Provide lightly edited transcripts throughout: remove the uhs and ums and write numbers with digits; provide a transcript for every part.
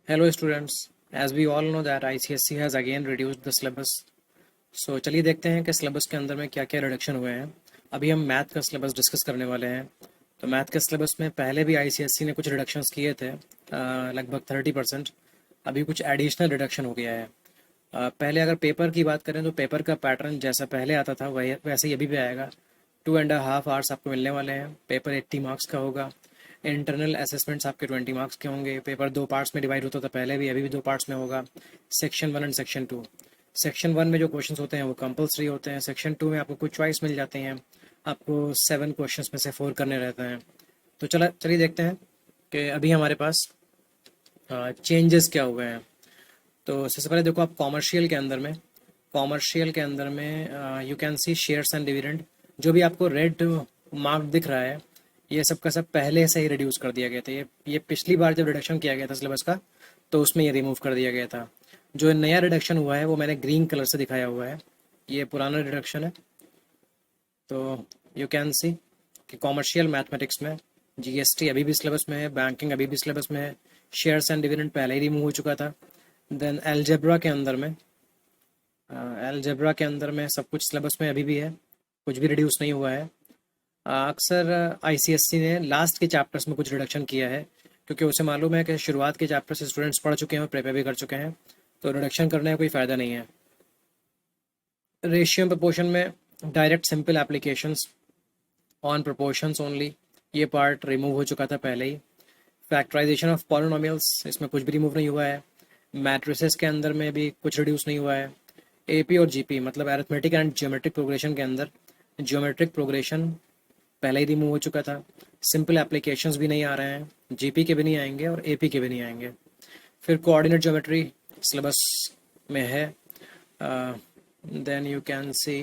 Hello students, as we all know that ICSE has again reduced the syllabus. So चलिए देखते हैं कि syllabus के अंदर में क्या क्या रिडक्शन हुए हैं। अभी हम मैथ का सिलेबस डिस्कस करने वाले हैं। तो मैथ के सिलेबस में पहले भी ICSE ने कुछ रिडक्शंस किए थे, लगभग 30%। अभी कुछ एडिशनल रिडक्शन हो गया है। पहले अगर पेपर की बात करें तो पेपर का पैटर्न जैसा पहले आता था वही वैसे ही अभी भी आएगा। 2.5 आवर्स आपको मिलने वाले हैं। पेपर 80 मार्क्स का होगा। इंटरनल असेसमेंट्स आपके 20 मार्क्स के होंगे। पेपर 2 पार्ट्स में डिवाइड होता था पहले भी, अभी भी 2 पार्ट्स में होगा। Section 1 and section 2। सेक्शन 1 में जो क्वेश्चंस होते हैं वो कंपलसरी होते हैं। सेक्शन 2 में आपको कुछ चॉइस मिल जाते हैं। आपको 7 क्वेश्चंस में से 4 करने रहते हैं। तो चलिए देखते हैं कि अभी हमारे पास चेंजेस क्या हुए हैं। तो सबसे पहले देखो, आप कॉमर्शियल के अंदर में you can C shares and dividend. जो भी आपको रेड मार्क दिख रहा है, ये सब का सब पहले से ही रिड्यूस कर दिया गया था। ये पिछली बार जब रिडक्शन किया गया था सिलेबस का, तो उसमें ये रिमूव कर दिया गया था। जो नया रिडक्शन हुआ है वो मैंने ग्रीन कलर से दिखाया हुआ है। ये पुराना रिडक्शन है। तो यू कैन सी कि कॉमर्शियल मैथमेटिक्स में जीएसटी अभी भी सिलेबस में है, बैंकिंग अभी भी सिलेबस में है, शेयर्स एंड डिविडेंड पहले ही रिमूव हो चुका था। देन एलजेब्रा के अंदर में सब कुछ सिलेबस में अभी भी है, कुछ भी रिड्यूस नहीं हुआ है। अक्सर आईसीएससी ने लास्ट के चैप्टर्स में कुछ रिडक्शन किया है, क्योंकि उसे मालूम है कि शुरुआत के चैप्टर से स्टूडेंट्स पढ़ चुके हैं और प्रिपेयर भी कर चुके हैं, तो रिडक्शन करने का कोई फ़ायदा नहीं है। रेशियो प्रपोर्शन में direct simple applications on proportions only, ये पार्ट रिमूव हो चुका था पहले ही। फैक्टराइजेशन ऑफ पॉलिनोमियल्स, इसमें कुछ भी रिमूव नहीं हुआ है। मैट्रिसेस के अंदर में भी कुछ रिड्यूस नहीं हुआ है। एपी और जीपी मतलब अरिथमेटिक एंड ज्योमेट्रिक प्रोग्रेशन के अंदर ज्योमेट्रिक प्रोग्रेशन पहले ही रिमूव हो चुका था। सिंपल एप्लीकेशंस भी नहीं आ रहे हैं, जीपी के भी नहीं आएंगे और एपी के भी नहीं आएंगे। फिर कोऑर्डिनेट ज्योमेट्री सिलेबस में है। Then you can see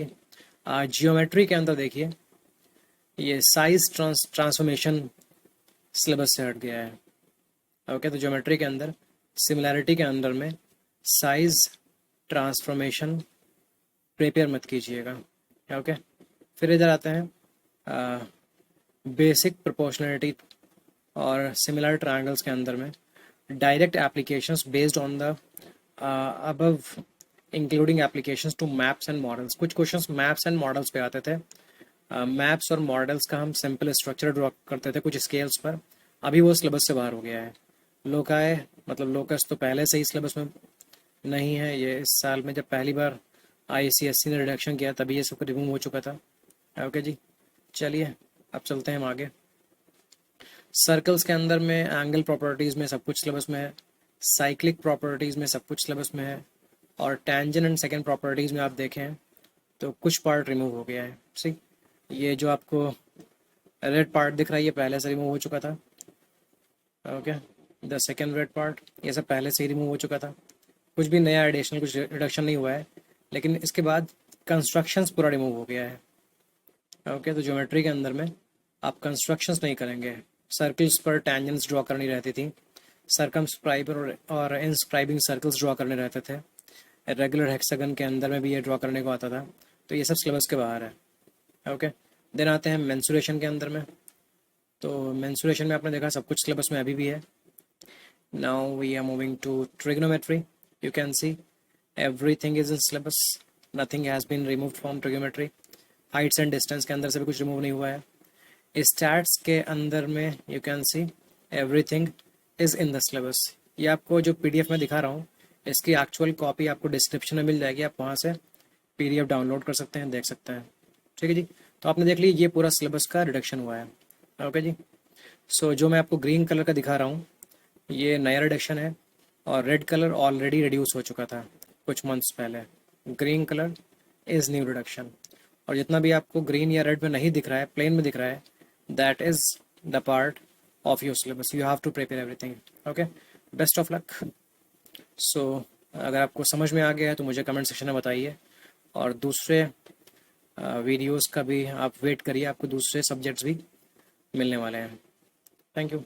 geometry के अंदर देखिए, ये साइज ट्रांसफॉर्मेशन सिलेबस से हट गया है। ओके, तो ज्योमेट्री के अंदर सिमिलैरिटी के अंदर में साइज ट्रांसफॉर्मेशन प्रिपेयर मत कीजिएगा। ओके, फिर इधर आते हैं बेसिक प्रोपोर्शनलिटी और सिमिलर ट्रायंगल्स के अंदर में direct applications based on the above including applications to maps and models. कुछ क्वेश्चंस मैप्स एंड मॉडल्स पे आते थे। मैप्स और मॉडल्स का हम सिंपल स्ट्रक्चर ड्रॉ करते थे कुछ स्केल्स पर। अभी वो सिलेबस से बाहर हो गया है। लोकाय मतलब लोकस तो पहले से ही सिलेबस में नहीं है। ये इस साल में जब पहली बार आईसीएससी ने रिडक्शन किया तभी ये सब रिमूव हो चुका था। ओके जी, चलिए अब चलते हैं हम आगे। सर्कल्स के अंदर में एंगल प्रॉपर्टीज़ में सब कुछ सिलेबस में है। साइक्लिक प्रॉपर्टीज़ में सब कुछ सिलेबस में है। और टेंजेंट एंड सेकंड प्रॉपर्टीज़ में आप देखें तो कुछ पार्ट रिमूव हो गया है। सी, ये जो आपको रेड पार्ट दिख रहा है ये पहले से रिमूव हो चुका था। Okay, the second red part ये सब पहले से ही रिमूव हो चुका था। कुछ भी नया एडिशनल कुछ रिडक्शन नहीं हुआ है। लेकिन इसके बाद कंस्ट्रक्शंस पूरा रिमूव हो गया है। ओके, तो ज्योमेट्री के अंदर में आप कंस्ट्रक्शंस नहीं करेंगे। सर्कल्स पर टेंजेंट्स ड्रॉ करनी रहती थी। सरकमस्क्राइबर और इंस्क्राइबिंग सर्कल्स ड्रॉ करने रहते थे। रेगुलर हेक्सागन के अंदर में भी ये ड्रॉ करने को आता था। तो ये सब सिलेबस के बाहर है। ओके, देन आते हैं मेंसुरेशन के अंदर में। तो मेंसुरेशन में आपने देखा सब कुछ सिलेबस में अभी भी है। Now we are moving to trigonometry. You can see everything is in syllabus, nothing has been removed from trigonometry. Heights and distance के अंदर से भी कुछ रिमूव नहीं हुआ है। स्टैट्स के अंदर में you can see everything is in the syllabus. ये आपको जो पीडीएफ में दिखा रहा हूँ इसकी एक्चुअल कॉपी आपको डिस्क्रिप्शन में मिल जाएगी। आप वहाँ से पीडीएफ डाउनलोड कर सकते हैं, देख सकते हैं। ठीक है जी, तो आपने देख ली ये पूरा सिलेबस का रिडक्शन हुआ है। ओके जी, सो जो मैं आपको ग्रीन कलर का दिखा रहा हूँ ये नया रिडक्शन है, और रेड कलर ऑलरेडी रिड्यूस हो चुका था कुछ मंथ्स पहले। Green colour is new reduction. और जितना भी आपको ग्रीन या रेड में नहीं दिख रहा है, प्लेन में दिख रहा है, that is the part of your syllabus. You have to prepare everything. Okay, best of luck. So अगर आपको समझ में आ गया है तो मुझे कमेंट सेक्शन में बताइए, और दूसरे वीडियोस का भी आप वेट करिए, आपको दूसरे सब्जेक्ट्स भी मिलने वाले हैं। Thank you.